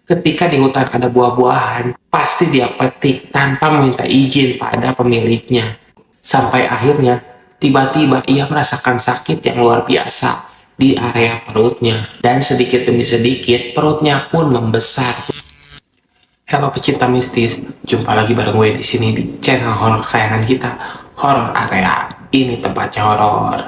Ketika di hutan ada buah-buahan, pasti dia petik tanpa meminta izin pada pemiliknya. Sampai akhirnya, tiba-tiba ia merasakan sakit yang luar biasa di area perutnya. Dan sedikit demi sedikit, perutnya pun membesar. Halo pecinta mistis, jumpa lagi bareng gue di sini di channel horor kesayangan kita, Horor Area. Ini tempatnya horor.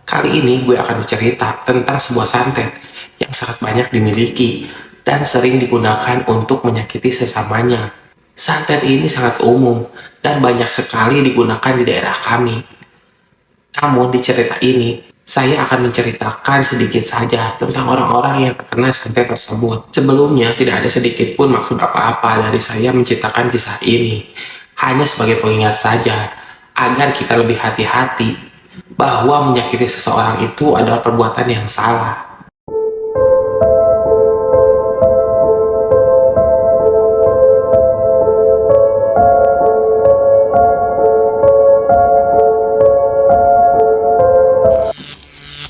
Kali ini gue akan bercerita tentang sebuah santet yang sangat banyak dimiliki dan sering digunakan untuk menyakiti sesamanya. Santet ini sangat umum dan banyak sekali digunakan di daerah kami. Namun di cerita ini, saya akan menceritakan sedikit saja tentang orang-orang yang terkena santet tersebut. Sebelumnya, tidak ada sedikit pun maksud apa-apa dari saya menceritakan kisah ini. Hanya sebagai pengingat saja, agar kita lebih hati-hati bahwa menyakiti seseorang itu adalah perbuatan yang salah.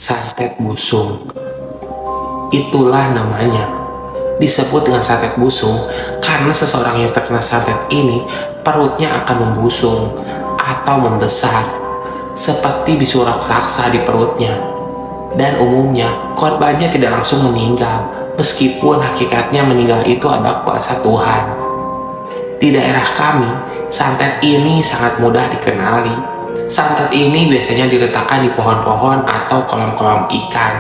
Santet busung. Itulah namanya. Disebut dengan santet busung karena seseorang yang terkena santet ini perutnya akan membusung atau membesar seperti bisul raksasa di perutnya. Dan umumnya korbannya tidak langsung meninggal meskipun hakikatnya meninggal itu ada kuasa Tuhan. Di daerah kami, santet ini sangat mudah dikenali. Santet ini biasanya diletakkan di pohon-pohon atau kolam-kolam ikan,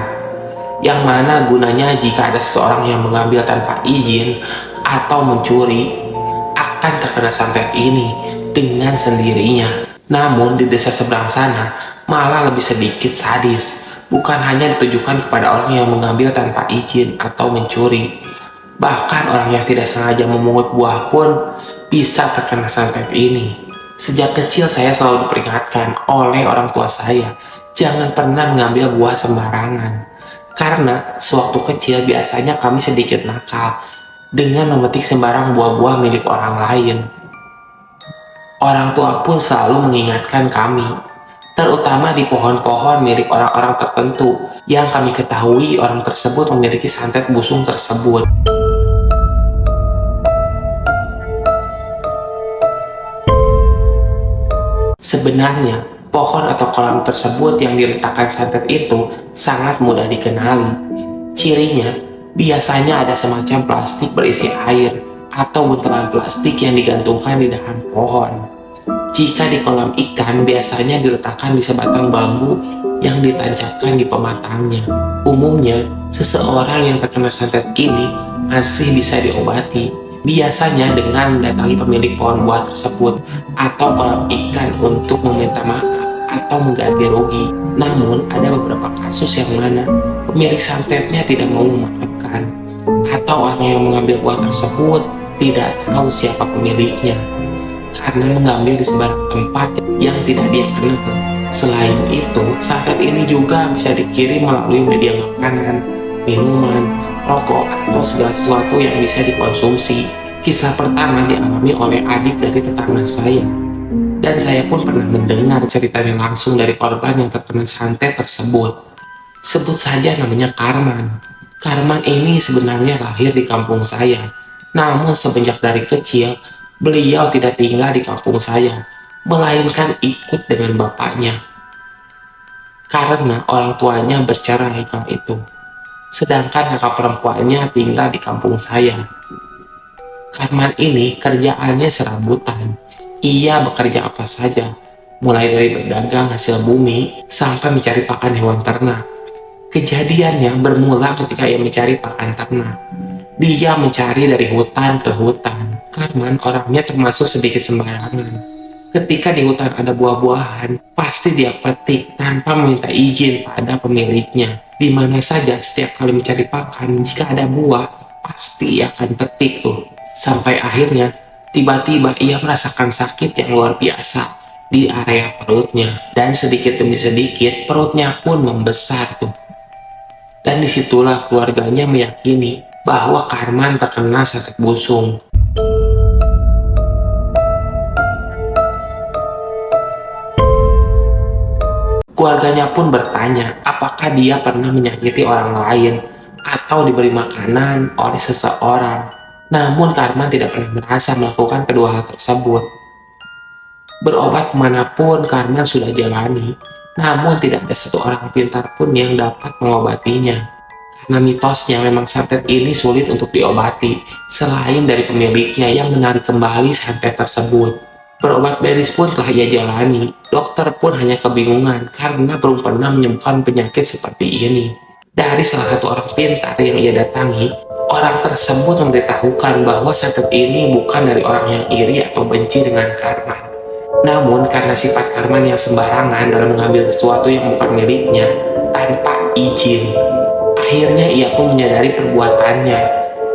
yang mana gunanya jika ada seseorang yang mengambil tanpa izin atau mencuri, akan terkena santet ini dengan sendirinya. Namun di desa seberang sana malah lebih sedikit sadis, bukan hanya ditujukan kepada orang yang mengambil tanpa izin atau mencuri. Bahkan orang yang tidak sengaja memungut buah pun bisa terkena santet ini. Sejak kecil saya selalu diperingatkan oleh orang tua saya, jangan pernah mengambil buah sembarangan. Karena sewaktu kecil biasanya kami sedikit nakal dengan memetik sembarang buah-buah milik orang lain. Orang tua pun selalu mengingatkan kami, terutama di pohon-pohon milik orang-orang tertentu yang kami ketahui orang tersebut memiliki santet busung tersebut. Sebenarnya, pohon atau kolam tersebut yang diletakkan santet itu sangat mudah dikenali. Cirinya, biasanya ada semacam plastik berisi air atau buntelan plastik yang digantungkan di dahan pohon. Jika di kolam ikan, biasanya diletakkan di sebatang bambu yang ditancapkan di pematangnya. Umumnya, seseorang yang terkena santet ini masih bisa diobati, biasanya dengan mendatangi pemilik pohon buah tersebut atau kolam ikan untuk meminta maaf atau mengganti rugi. Namun ada beberapa kasus yang mana pemilik santetnya tidak mau memaafkan atau orang yang mengambil buah tersebut tidak tahu siapa pemiliknya karena mengambil di sebarang tempat yang tidak dia kenal. Selain itu, santet ini juga bisa dikirim melalui media makanan, minuman, rokok, atau segala sesuatu yang bisa dikonsumsi. Kisah pertama dialami oleh adik dari tetangga saya, dan saya pun pernah mendengar ceritanya langsung dari korban yang terkena santet tersebut. Sebut saja namanya Karman. Karman ini sebenarnya lahir di kampung saya, namun semenjak dari kecil beliau tidak tinggal di kampung saya, melainkan ikut dengan bapaknya karena orang tuanya bercerai kala itu. Sedangkan kakak perempuannya tinggal di kampung saya. Karman ini kerjaannya serabutan. Ia bekerja apa saja, mulai dari berdagang hasil bumi sampai mencari pakan hewan ternak. Kejadiannya bermula ketika ia mencari pakan ternak. Dia mencari dari hutan ke hutan. Karman orangnya termasuk sedikit sembarangan. Ketika di hutan ada buah-buahan, pasti dia petik tanpa meminta izin pada pemiliknya. Di mana saja setiap kali mencari pakan, jika ada buah, pasti ia akan petik tuh. Sampai akhirnya, tiba-tiba ia merasakan sakit yang luar biasa di area perutnya. Dan sedikit demi sedikit, perutnya pun membesar tuh. Dan disitulah keluarganya meyakini bahwa Karman terkena santet busung. Keluarganya pun bertanya apakah dia pernah menyakiti orang lain atau diberi makanan oleh seseorang. Namun Karman tidak pernah merasa melakukan kedua hal tersebut. Berobat kemanapun Karman sudah jalani, namun tidak ada satu orang pintar pun yang dapat mengobatinya. Karena mitosnya memang santet ini sulit untuk diobati, selain dari pemiliknya yang menarik kembali santet tersebut. Berobat medis pun telah ia jalani, dokter pun hanya kebingungan karena belum pernah menyembuhkan penyakit seperti ini. Dari salah satu orang pintar yang ia datangi, orang tersebut memberitahukan bahwa santet ini bukan dari orang yang iri atau benci dengan Karman. Namun karena sifat Karman yang sembarangan dalam mengambil sesuatu yang bukan miliknya tanpa izin, akhirnya ia pun menyadari perbuatannya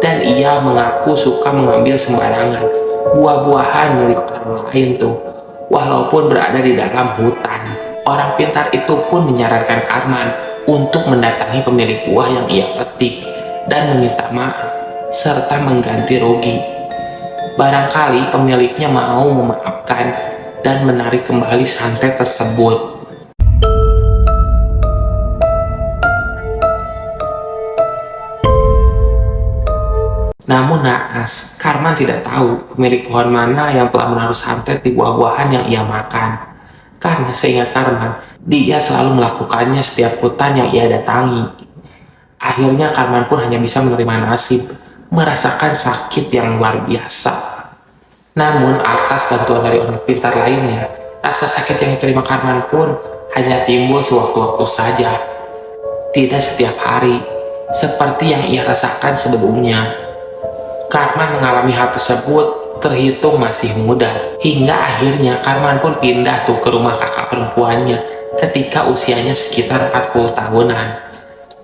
dan ia mengaku suka mengambil sembarangan buah-buahan milik orang lain tuh, walaupun berada di dalam hutan. Orang pintar itu pun menyarankan Karman untuk mendatangi pemilik buah yang ia petik dan meminta maaf serta mengganti rugi. Barangkali pemiliknya mau memaafkan dan menarik kembali santet tersebut. Namun naas, Karman tidak tahu pemilik pohon mana yang telah menaruh santet di buah-buahan yang ia makan. Karena seingat Karman, dia selalu melakukannya setiap hutan yang ia datangi. Akhirnya Karman pun hanya bisa menerima nasib, merasakan sakit yang luar biasa. Namun atas bantuan dari orang pintar lainnya, rasa sakit yang diterima Karman pun hanya timbul sewaktu-waktu saja. Tidak setiap hari, seperti yang ia rasakan sebelumnya. Karman mengalami hal tersebut terhitung masih muda, hingga akhirnya Karman pun pindah tuh ke rumah kakak perempuannya ketika usianya sekitar 40 tahunan.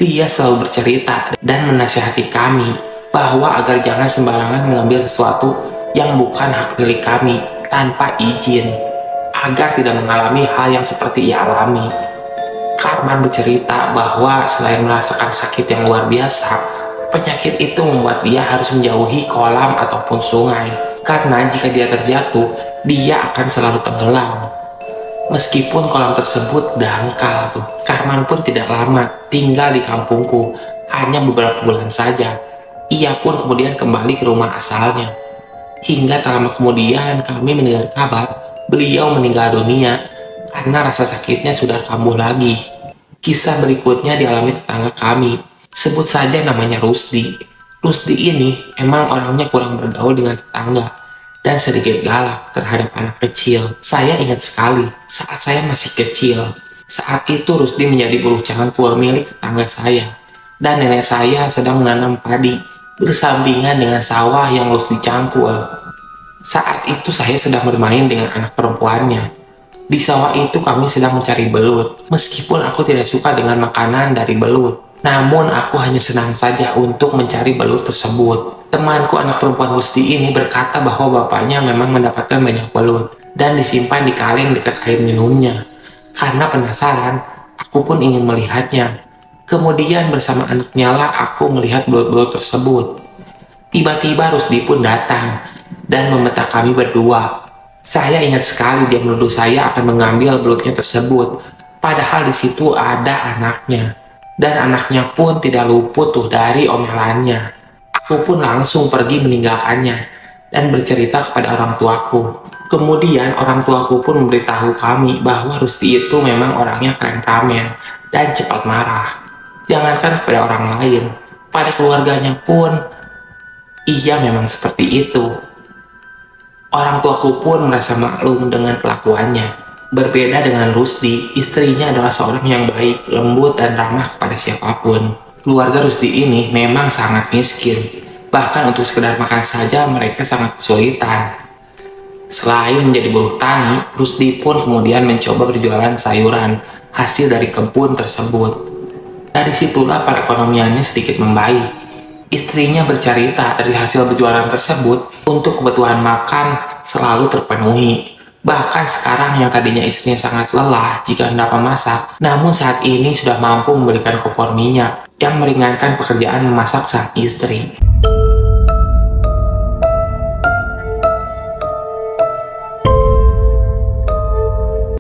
Dia selalu bercerita dan menasihati kami bahwa agar jangan sembarangan mengambil sesuatu yang bukan hak milik kami tanpa izin, agar tidak mengalami hal yang seperti ia alami. Karman bercerita bahwa selain merasakan sakit yang luar biasa, penyakit itu membuat dia harus menjauhi kolam ataupun sungai, karena jika dia terjatuh, dia akan selalu tenggelam. Meskipun kolam tersebut dangkal tuh, Karman pun tidak lama tinggal di kampungku, hanya beberapa bulan saja. Ia pun kemudian kembali ke rumah asalnya. Hingga tak lama kemudian kami mendengar kabar beliau meninggal dunia karena rasa sakitnya sudah kambuh lagi. Kisah berikutnya dialami tetangga kami. Sebut saja namanya Rusdi. Rusdi ini emang orangnya kurang bergaul dengan tetangga dan sedikit galak terhadap anak kecil. Saya ingat sekali saat saya masih kecil. Saat itu Rusdi menjadi buruh cangkul milik tetangga saya. Dan nenek saya sedang menanam padi bersampingan dengan sawah yang Rusdi cangkul. Saat itu saya sedang bermain dengan anak perempuannya. Di sawah itu kami sedang mencari belut. Meskipun aku tidak suka dengan makanan dari belut, namun aku hanya senang saja untuk mencari belut tersebut. Temanku anak perempuan Rusdi ini berkata bahwa bapaknya memang mendapatkan banyak belut dan disimpan di kaleng dekat air minumnya. Karena penasaran, aku pun ingin melihatnya. Kemudian bersama anaknya lah aku melihat belut-belut tersebut. Tiba-tiba Rusdi pun datang dan membentak kami berdua. Saya ingat sekali dia menuduh saya akan mengambil belutnya tersebut, padahal di situ ada anaknya. Dan anaknya pun tidak luput tuh dari omelannya. Aku pun langsung pergi meninggalkannya dan bercerita kepada orang tuaku. Kemudian orang tuaku pun memberitahu kami bahwa Rusdi itu memang orangnya temperamental dan cepat marah. Jangankan kepada orang lain, pada keluarganya pun ia memang seperti itu. Orang tuaku pun merasa maklum dengan kelakuannya. Berbeda dengan Rusdi, istrinya adalah seorang yang baik, lembut, dan ramah kepada siapapun. Keluarga Rusdi ini memang sangat miskin. Bahkan untuk sekedar makan saja mereka sangat kesulitan. Selain menjadi buruh tani, Rusdi pun kemudian mencoba berjualan sayuran hasil dari kebun tersebut. Dari situlah perekonomiannya sedikit membaik. Istrinya bercerita dari hasil berjualan tersebut untuk kebutuhan makan selalu terpenuhi. Bahkan sekarang yang tadinya istrinya sangat lelah jika hendak memasak, namun saat ini sudah mampu memberikan kompor minyak yang meringankan pekerjaan memasak sang istri.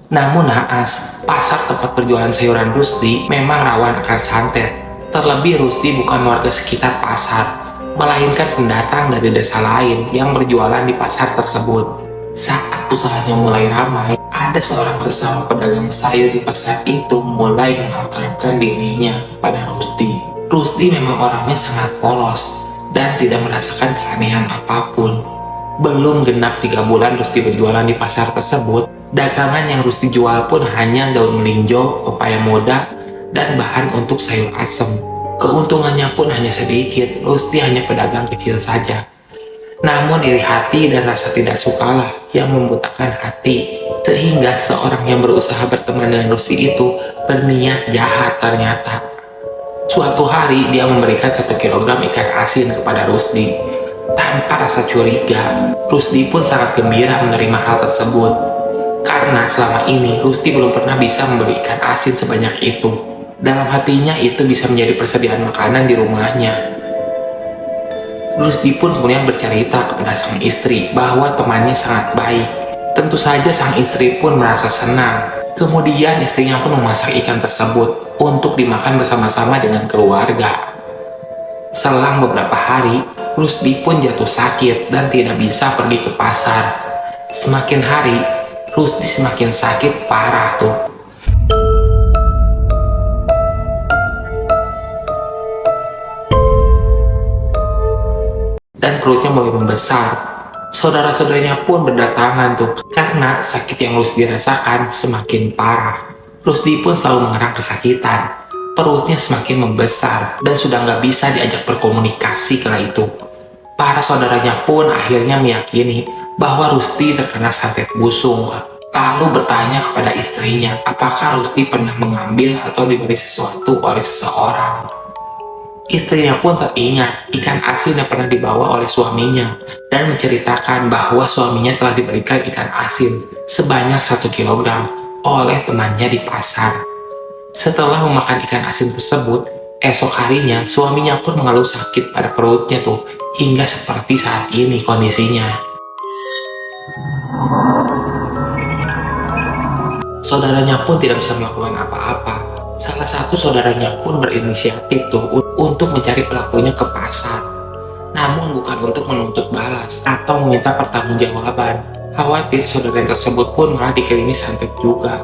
Namun naas, pasar tempat berjualan sayuran Rusdi memang rawan akan santet. Terlebih Rusdi bukan warga sekitar pasar, melainkan pendatang dari desa lain yang berjualan di pasar tersebut. Saat usahanya mulai ramai, ada seorang sesama pedagang sayur di pasar itu mulai mengakrabkan dirinya pada Rusdi. Rusdi memang orangnya sangat polos dan tidak merasakan keanehan apapun. Belum genap 3 bulan Rusdi berjualan di pasar tersebut, dagangan yang Rusdi jual pun hanya daun melinjo, pepaya muda, dan bahan untuk sayur asem. Keuntungannya pun hanya sedikit, Rusdi hanya pedagang kecil saja. Namun iri hati dan rasa tidak sukalah yang membutakan hati, sehingga seorang yang berusaha berteman dengan Rusdi itu berniat jahat ternyata. Suatu hari dia memberikan 1 kilogram ikan asin kepada Rusdi. Tanpa rasa curiga, Rusdi pun sangat gembira menerima hal tersebut. Karena selama ini Rusdi belum pernah bisa membeli ikan asin sebanyak itu. Dalam hatinya itu bisa menjadi persediaan makanan di rumahnya. Rusdi pun kemudian bercerita kepada sang istri bahwa temannya sangat baik. Tentu saja sang istri pun merasa senang. Kemudian istrinya pun memasak ikan tersebut untuk dimakan bersama-sama dengan keluarga. Selang beberapa hari, Rusdi pun jatuh sakit dan tidak bisa pergi ke pasar. Semakin hari, Rusdi semakin sakit parah tuh. Dan perutnya mulai membesar. Saudara-saudaranya pun berdatangan tuh karena sakit yang Rusdi rasakan semakin parah. Rusdi pun selalu mengerang kesakitan. Perutnya semakin membesar dan sudah nggak bisa diajak berkomunikasi kala itu. Para saudaranya pun akhirnya meyakini bahwa Rusdi terkena santet busung. Lalu bertanya kepada istrinya apakah Rusdi pernah mengambil atau diberi sesuatu oleh seseorang. Istrinya pun teringat ikan asin yang pernah dibawa oleh suaminya dan menceritakan bahwa suaminya telah diberikan ikan asin sebanyak 1 kilogram oleh temannya di pasar. Setelah memakan ikan asin tersebut, esok harinya suaminya pun mengeluh sakit pada perutnya tuh hingga seperti saat ini kondisinya. Saudaranya pun tidak bisa melakukan apa-apa. Salah satu saudaranya pun berinisiatif tuh untuk mencari pelakunya ke pasar. Namun bukan untuk menuntut balas atau meminta pertanggungjawaban. Khawatir saudara tersebut pun malah dikirimi santet juga.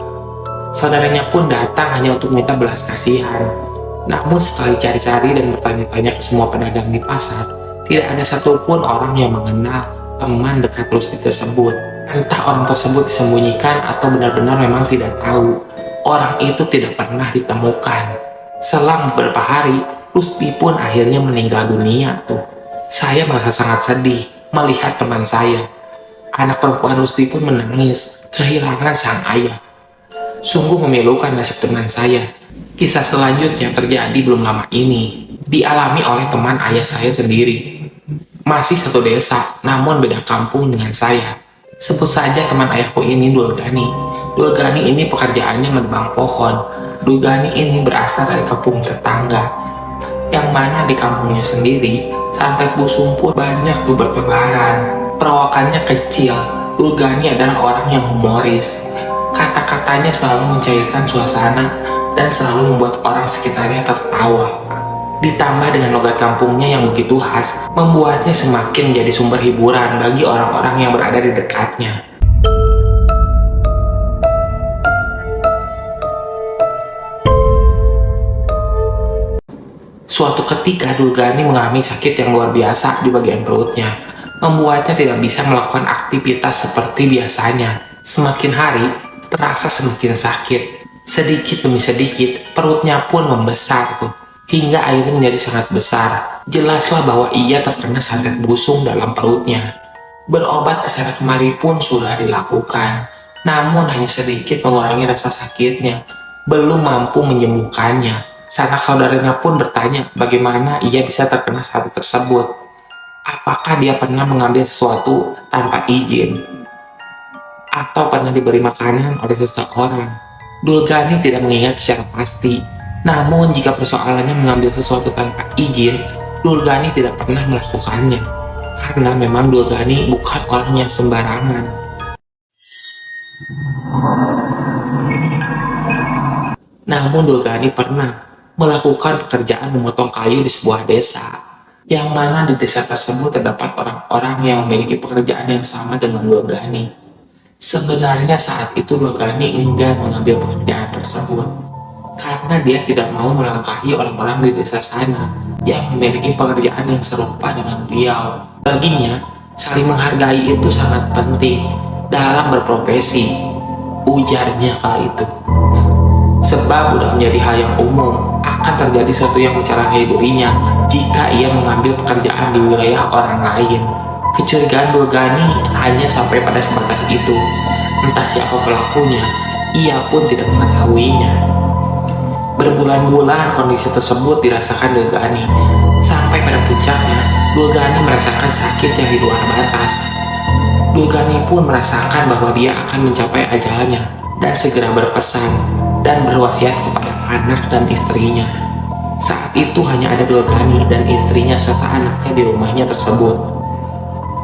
Saudaranya pun datang hanya untuk minta belas kasihan. Namun setelah dicari-cari dan bertanya-tanya ke semua pedagang di pasar, tidak ada satupun orang yang mengenal teman dekat Rusdi tersebut. Entah orang tersebut disembunyikan atau benar-benar memang tidak tahu. Orang itu tidak pernah ditemukan. Selang beberapa hari, Rusdi pun akhirnya meninggal dunia tuh. Saya merasa sangat sedih melihat teman saya. Anak perempuan Rusdi pun menangis kehilangan sang ayah. Sungguh memilukan nasib teman saya. Kisah selanjutnya terjadi belum lama ini. Dialami oleh teman ayah saya sendiri. Masih satu desa, namun beda kampung dengan saya. Sebut saja teman ayahku ini Dulgani. Dulgani ini pekerjaannya menebang pohon. Dulgani ini berasal dari kampung tetangga, yang mana di kampungnya sendiri, santet busung pun banyak tuh bertebaran. Perawakannya kecil. Dulgani adalah orang yang humoris. Kata-katanya selalu mencairkan suasana dan selalu membuat orang sekitarnya tertawa. Ditambah dengan logat kampungnya yang begitu khas, membuatnya semakin menjadi sumber hiburan bagi orang-orang yang berada di dekatnya. Suatu ketika Dulgani mengalami sakit yang luar biasa di bagian perutnya, membuatnya tidak bisa melakukan aktivitas seperti biasanya. Semakin hari, terasa semakin sakit. Sedikit demi sedikit, perutnya pun membesar tuh, hingga akhirnya menjadi sangat besar. Jelaslah bahwa ia terkena santet busung dalam perutnya. Berobat kesana kemari pun sudah dilakukan, namun hanya sedikit mengurangi rasa sakitnya, belum mampu menyembuhkannya. Sanak saudaranya pun bertanya bagaimana ia bisa terkena santet tersebut. Apakah dia pernah mengambil sesuatu tanpa izin? Atau pernah diberi makanan oleh seseorang? Dulgani tidak mengingat secara pasti. Namun jika persoalannya mengambil sesuatu tanpa izin, Dulgani tidak pernah melakukannya. Karena memang Dulgani bukan orang yang sembarangan. Namun Dulgani pernah melakukan pekerjaan memotong kayu di sebuah desa, yang mana di desa tersebut terdapat orang-orang yang memiliki pekerjaan yang sama dengan Dulgani. Sebenarnya saat itu Dulgani enggan mengambil pekerjaan tersebut, karena dia tidak mau melangkahi orang-orang di desa sana yang memiliki pekerjaan yang serupa dengan beliau. Baginya, saling menghargai itu sangat penting dalam berprofesi, ujarnya kala itu. Sebab udah menjadi hal yang umum, akan terjadi sesuatu yang mencelakai dirinya jika ia mengambil pekerjaan di wilayah orang lain. Kecurigaan Dulgani hanya sampai pada sebatas itu. Entah siapa pelakunya, ia pun tidak mengetahuinya. Berbulan-bulan kondisi tersebut dirasakan Dulgani. Sampai pada puncaknya, Dulgani merasakan sakit yang di luar batas. Dulgani pun merasakan bahwa dia akan mencapai ajalnya dan segera berpesan dan berwasiat kepada anak dan istrinya. Saat itu hanya ada Dulgani dan istrinya serta anaknya di rumahnya tersebut.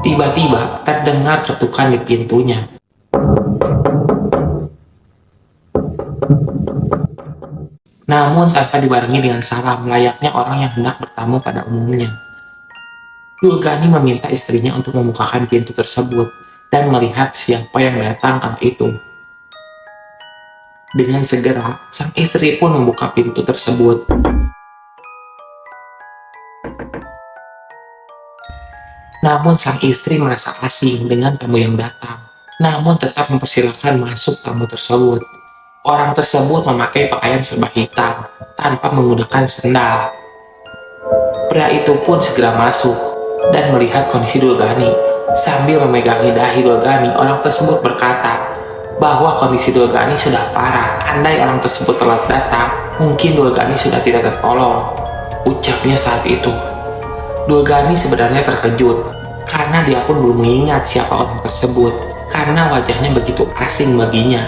Tiba-tiba terdengar ketukan di pintunya. Namun tanpa dibarengi dengan salam layaknya orang yang hendak bertamu pada umumnya. Dulgani meminta istrinya untuk membukakan pintu tersebut dan melihat siapa yang datang kala itu. Dengan segera, sang istri pun membuka pintu tersebut. Namun sang istri merasa asing dengan tamu yang datang, namun tetap mempersilahkan masuk tamu tersebut. Orang tersebut memakai pakaian serba hitam, tanpa menggunakan sendal. Pria itu pun segera masuk, dan melihat kondisi Dulgani. Sambil memegangi dahi Dulgani, orang tersebut berkata bahwa kondisi Dulgani sudah parah. Andai orang tersebut telat datang, mungkin Dulgani sudah tidak tertolong, ucapnya saat itu. Dulgani sebenarnya terkejut, karena dia pun belum mengingat siapa orang tersebut, karena wajahnya begitu asing baginya.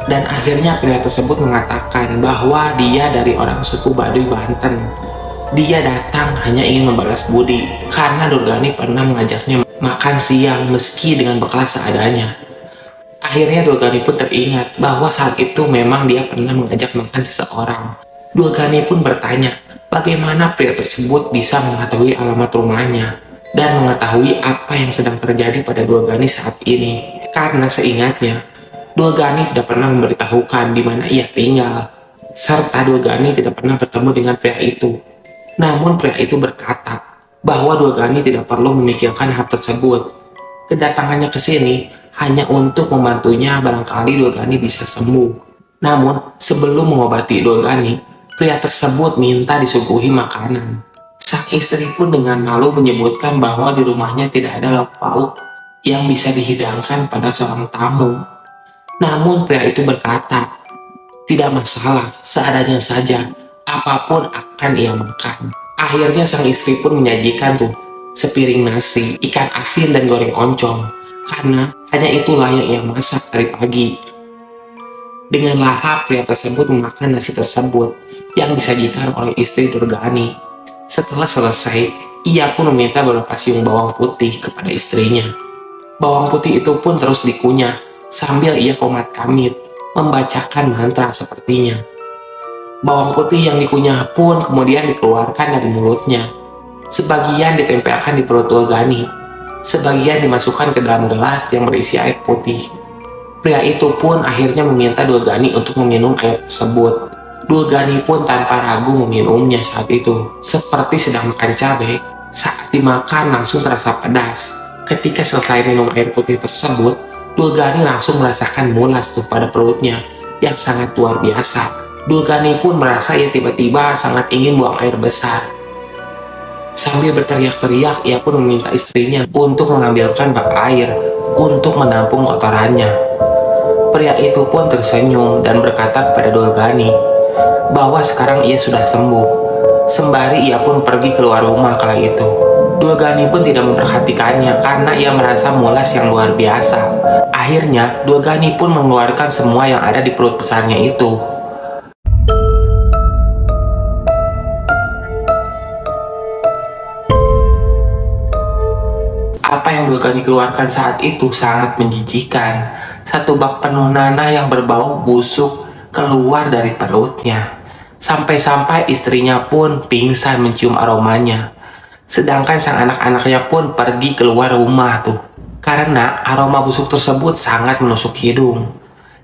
Dan akhirnya pria tersebut mengatakan bahwa dia dari orang suku Baduy Banten. Dia datang hanya ingin membalas budi, karena Dulgani pernah mengajaknya makan siang meski dengan bekal seadanya. Akhirnya Dulgani pun teringat bahwa saat itu memang dia pernah mengajak makan seseorang. Dulgani pun bertanya bagaimana pria tersebut bisa mengetahui alamat rumahnya dan mengetahui apa yang sedang terjadi pada Dulgani saat ini. Karena seingatnya, Dulgani tidak pernah memberitahukan di mana ia tinggal, serta Dulgani tidak pernah bertemu dengan pria itu. Namun pria itu berkata bahwa Dulgani tidak perlu memikirkan hal tersebut. Kedatangannya ke sini hanya untuk membantunya barangkali Dulgani bisa sembuh. Namun sebelum mengobati Dulgani, pria tersebut minta disuguhi makanan. Sang istri pun dengan malu menyebutkan bahwa di rumahnya tidak ada lauk pauk yang bisa dihidangkan pada seorang tamu. Namun pria itu berkata, tidak masalah, seadanya saja, apapun akan ia makan. Akhirnya sang istri pun menyajikan sepiring nasi, ikan asin dan goreng oncom, karena hanya itulah yang ia masak dari pagi. Dengan lahap pria tersebut memakan nasi tersebut yang disajikan oleh istri Dulgani. Setelah selesai, ia pun meminta beberapa siung bawang putih kepada istrinya. Bawang putih itu pun terus dikunyah sambil ia komat kamit membacakan mantra sepertinya. Bawang putih yang dikunyah pun kemudian dikeluarkan dari mulutnya. Sebagian ditempelkan di perut Dulgani, sebagian dimasukkan ke dalam gelas yang berisi air putih. Pria itu pun akhirnya meminta Dulgani untuk meminum air tersebut. Dulgani pun tanpa ragu meminumnya saat itu, seperti sedang makan cabai. Saat dimakan langsung terasa pedas. Ketika selesai minum air putih tersebut, Dulgani langsung merasakan mulas pada perutnya yang sangat luar biasa. Dulgani pun merasa ia tiba-tiba sangat ingin buang air besar. Sambil berteriak-teriak, ia pun meminta istrinya untuk mengambilkan bak air untuk menampung kotorannya. Pria itu pun tersenyum dan berkata kepada Dulgani bahwa sekarang ia sudah sembuh. Sembari ia pun pergi keluar rumah kala itu. Dulgani pun tidak memperhatikannya karena ia merasa mulas yang luar biasa. Akhirnya, Dulgani pun mengeluarkan semua yang ada di perut besarnya itu. Apa yang Dulgani keluarkan saat itu sangat menjijikan. Satu bak penuh nanah yang berbau busuk keluar dari perutnya. Sampai-sampai istrinya pun pingsan mencium aromanya. Sedangkan sang anak-anaknya pun pergi keluar rumah tuh. Karena aroma busuk tersebut sangat menusuk hidung.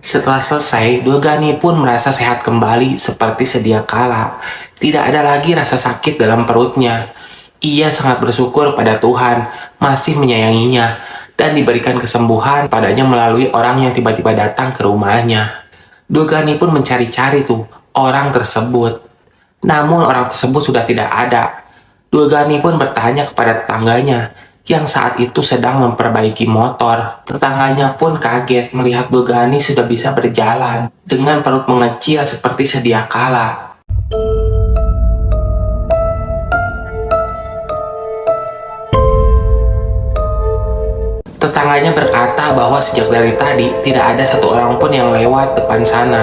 Setelah selesai, Dogani pun merasa sehat kembali seperti sedia kala. Tidak ada lagi rasa sakit dalam perutnya. Ia sangat bersyukur pada Tuhan masih menyayanginya dan diberikan kesembuhan padanya melalui orang yang tiba-tiba datang ke rumahnya. Dogani pun mencari-cari tuh orang tersebut. Namun orang tersebut sudah tidak ada. Dogani pun bertanya kepada tetangganya yang saat itu sedang memperbaiki motor. Tetangganya pun kaget melihat Dogani sudah bisa berjalan dengan perut mengecil seperti sedia kala. Tetangganya berkata bahwa sejak dari tadi tidak ada satu orang pun yang lewat depan sana.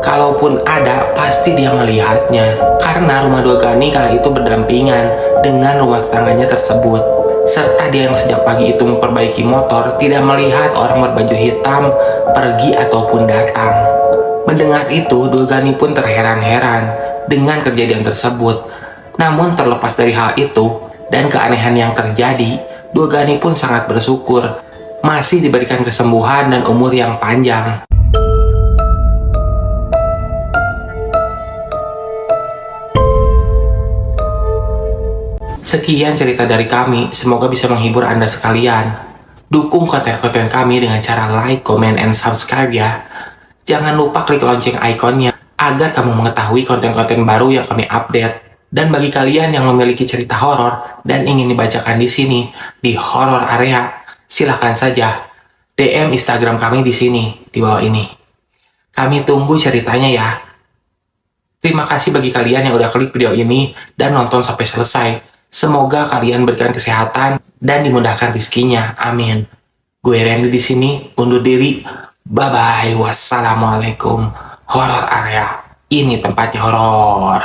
Kalaupun ada, pasti dia melihatnya. Karena rumah Dogani kala itu berdampingan dengan rumah tetangganya tersebut. Serta dia yang sejak pagi itu memperbaiki motor tidak melihat orang berbaju hitam pergi ataupun datang. Mendengar itu, Dogani pun terheran-heran dengan kejadian tersebut. Namun terlepas dari hal itu dan keanehan yang terjadi, Dogani pun sangat bersyukur masih diberikan kesembuhan dan umur yang panjang. Sekian cerita dari kami, semoga bisa menghibur Anda sekalian. Dukung konten-konten kami dengan cara like, comment, and subscribe ya. Jangan lupa klik lonceng ikonnya agar kamu mengetahui konten-konten baru yang kami update. Dan bagi kalian yang memiliki cerita horor dan ingin dibacakan di sini di horror area, silahkan saja DM Instagram kami di sini di bawah ini. Kami tunggu ceritanya ya. Terima kasih bagi kalian yang udah klik video ini dan nonton sampai selesai. Semoga kalian berikan kesehatan dan dimudahkan rezekinya. Amin. Gue Randy di sini undur diri. Bye bye. Wassalamualaikum. Horror area. Ini tempatnya horor.